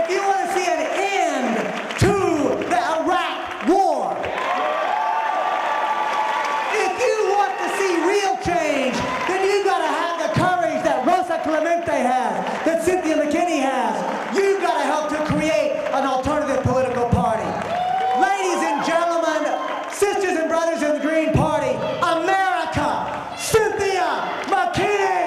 if you want to see an end to the Iraq War, if you want to see real change, then you got to have the courage that Rosa Clemente has, that Cynthia McKinney has. You've got to help to create an alternative political party. Ladies and gentlemen, sisters and brothers in the Green Party, America, Cynthia McKinney!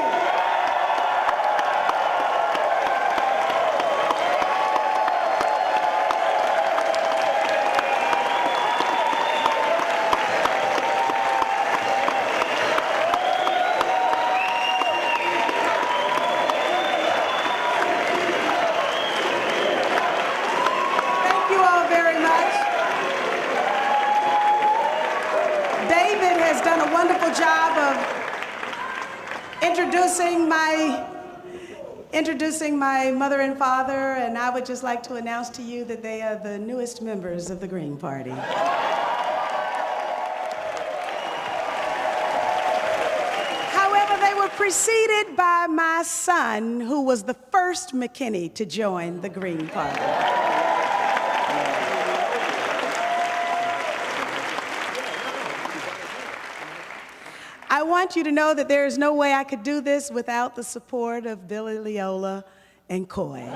Job of introducing my mother and father, and I would just like to announce to you that they are the newest members of the Green Party. However, they were preceded by my son, who was the first McKinney to join the Green Party. I want you to know that there is no way I could do this without the support of Billy Leola and Coy.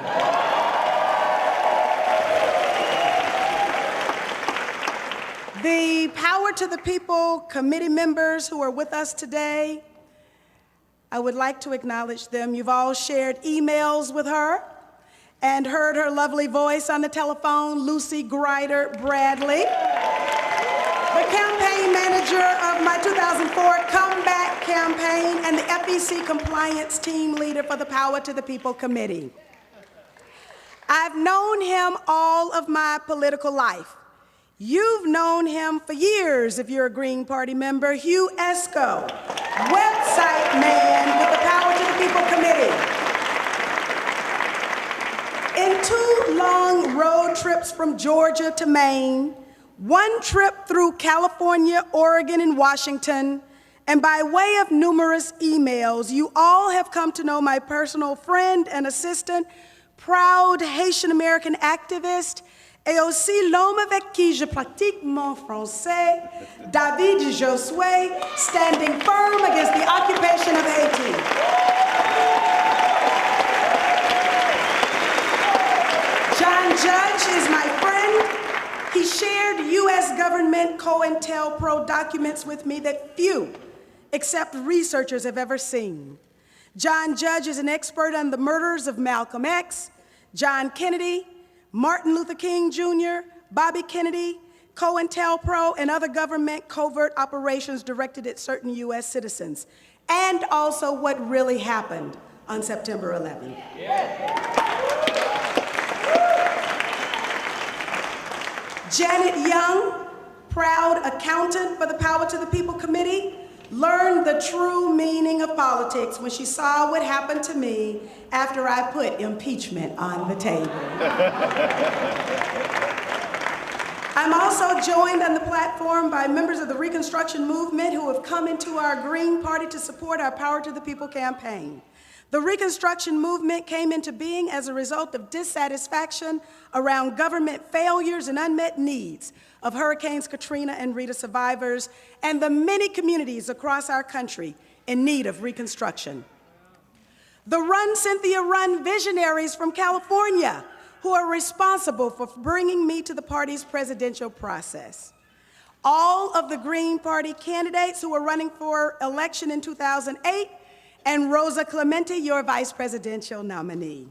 The Power to the People committee members who are with us today, I would like to acknowledge them. You've all shared emails with her and heard her lovely voice on the telephone, Lucy Grider Bradley, the campaign manager of my 2004 Comeback campaign and the FEC compliance team leader for the Power to the People committee. I've known him all of my political life. You've known him for years if you're a Green Party member. Hugh Esco, website man with the Power to the People committee. In 2 long road trips from Georgia to Maine, 1 trip through California, Oregon, and Washington, and by way of numerous emails, you all have come to know my personal friend and assistant, proud Haitian-American activist, et aussi l'homme avec qui je pratique mon français, David Josué, standing firm against the occupation of Haiti. John Judge is my friend. He shared U.S. government COINTELPRO documents with me that few, except researchers, have ever seen. John Judge is an expert on the murders of Malcolm X, John Kennedy, Martin Luther King Jr., Bobby Kennedy, COINTELPRO, and other government covert operations directed at certain U.S. citizens, and also what really happened on September 11th. Janet Young, proud accountant for the Power to the People committee, learned the true meaning of politics when she saw what happened to me after I put impeachment on the table. I'm also joined on the platform by members of the Reconstruction movement who have come into our Green Party to support our Power to the People campaign. The Reconstruction movement came into being as a result of dissatisfaction around government failures and unmet needs of Hurricanes Katrina and Rita survivors and the many communities across our country in need of reconstruction. The Run, Cynthia, Run visionaries from California who are responsible for bringing me to the party's presidential process. All of the Green Party candidates who were running for election in 2008, and Rosa Clemente, your vice presidential nominee.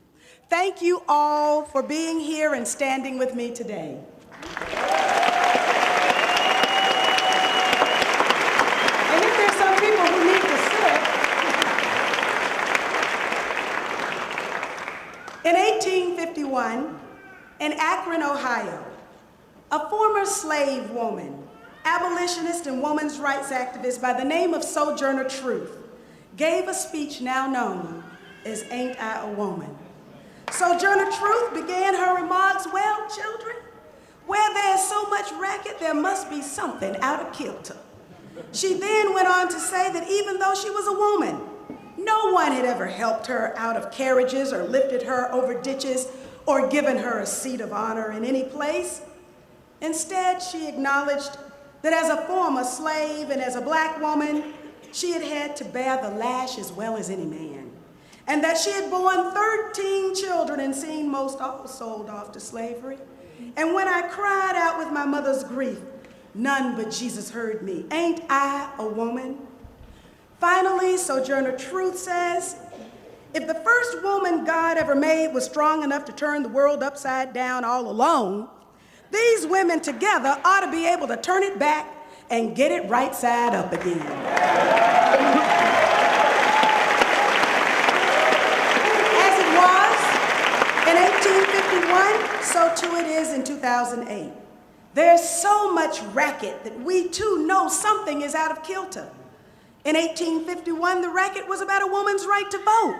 Thank you all for being here and standing with me today. And if there's some people who need to sit, in 1851, in Akron, Ohio, a former slave woman, abolitionist and women's rights activist by the name of Sojourner Truth, gave a speech now known as Ain't I a Woman? Sojourner Truth began her remarks, well, children, where there's so much racket, there must be something out of kilter. She then went on to say that even though she was a woman, no one had ever helped her out of carriages or lifted her over ditches or given her a seat of honor in any place. Instead, she acknowledged that as a former slave and as a black woman, she had had to bear the lash as well as any man, and that she had borne 13 children and seen most all sold off to slavery. And when I cried out with my mother's grief, none but Jesus heard me. Ain't I a woman? Finally, Sojourner Truth says, if the first woman God ever made was strong enough to turn the world upside down all alone, these women together ought to be able to turn it back and get it right side up again. As it was in 1851, so too it is in 2008. There's so much racket that we too know something is out of kilter. In 1851, the racket was about a woman's right to vote.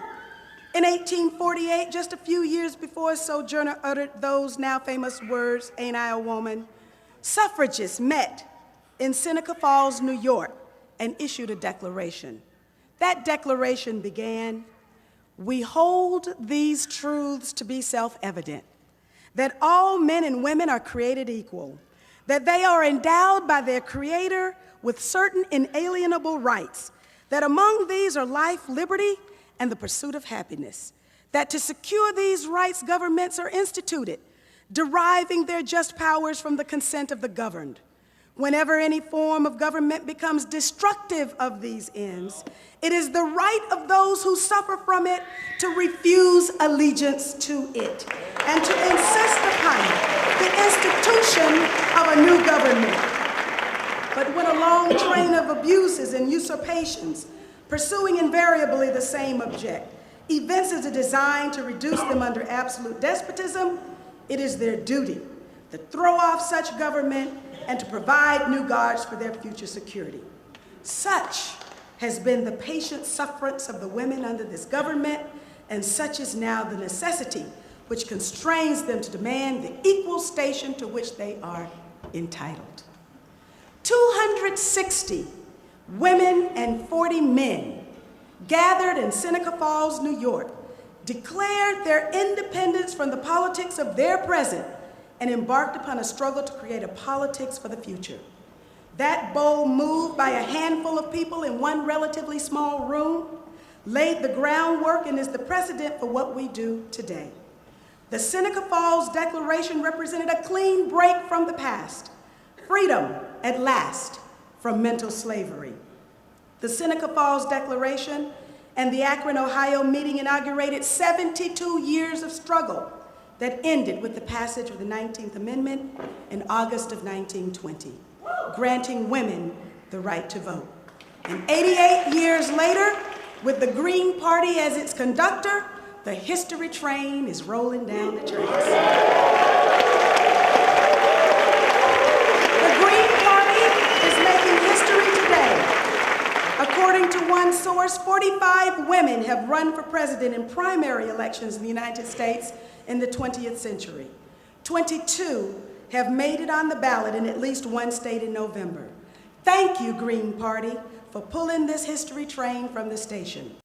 In 1848, just a few years before Sojourner uttered those now famous words, ain't I a woman, suffragists met in Seneca Falls, New York, and issued a declaration. That declaration began, we hold these truths to be self-evident, that all men and women are created equal, that they are endowed by their Creator with certain inalienable rights, that among these are life, liberty, and the pursuit of happiness, that to secure these rights, governments are instituted, deriving their just powers from the consent of the governed. Whenever any form of government becomes destructive of these ends, it is the right of those who suffer from it to refuse allegiance to it and to insist upon the institution of a new government. But when a long train of abuses and usurpations, pursuing invariably the same object, evinces a design to reduce them under absolute despotism, it is their duty to throw off such government and to provide new guards for their future security. Such has been the patient sufferance of the women under this government, and such is now the necessity which constrains them to demand the equal station to which they are entitled. 260 women and 40 men gathered in Seneca Falls, New York, declared their independence from the politics of their present and embarked upon a struggle to create a politics for the future. That bold move by a handful of people in one relatively small room laid the groundwork and is the precedent for what we do today. The Seneca Falls Declaration represented a clean break from the past, freedom at last from mental slavery. The Seneca Falls Declaration and the Akron, Ohio meeting inaugurated 72 years of struggle that ended with the passage of the 19th Amendment in August of 1920, granting women the right to vote. And 88 years later, with the Green Party as its conductor, the history train is rolling down the tracks. The Green Party is making history today. According to one source, 45 women have run for president in primary elections in the United States in the 20th century. 22 have made it on the ballot in at least one state in November. Thank you, Green Party, for pulling this history train from the station.